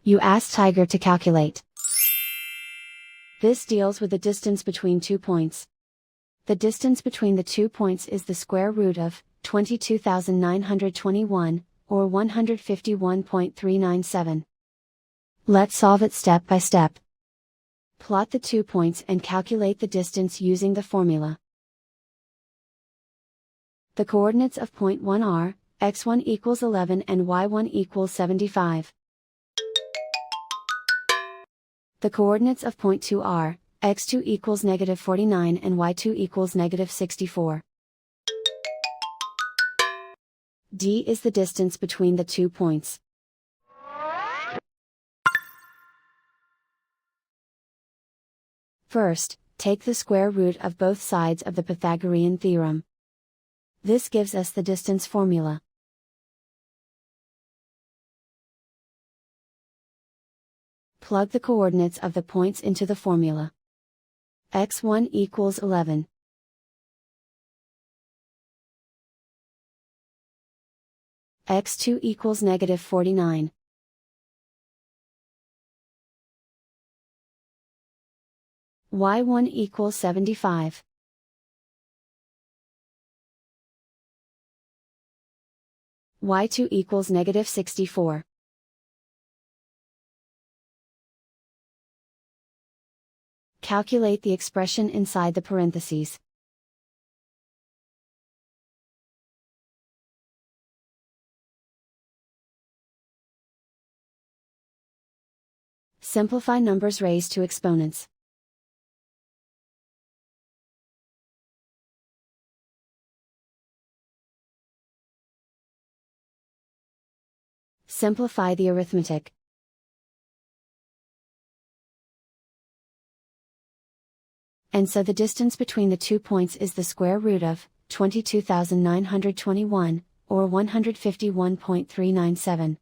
You ask Tiger to calculate. This deals with the distance between 2 points. The distance between the 2 points is the square root of 22,921, or 151.397. Let's solve it step by step. Plot the 2 points and calculate the distance using the formula. The coordinates of point 1 are, x1 equals 11 and y1 equals 75. The coordinates of point 2 are, x2 equals negative 49 and y2 equals negative 64. D is the distance between the 2 points. First, take the square root of both sides of the Pythagorean theorem. This gives us the distance formula. Plug the coordinates of the points into the formula. x1 equals 11. x2 equals negative 49. y1 equals 75. y2 equals negative 64. Calculate the expression inside the parentheses. Simplify numbers raised to exponents. Simplify the arithmetic. And so the distance between the 2 points is the square root of 22,921, or 151.397.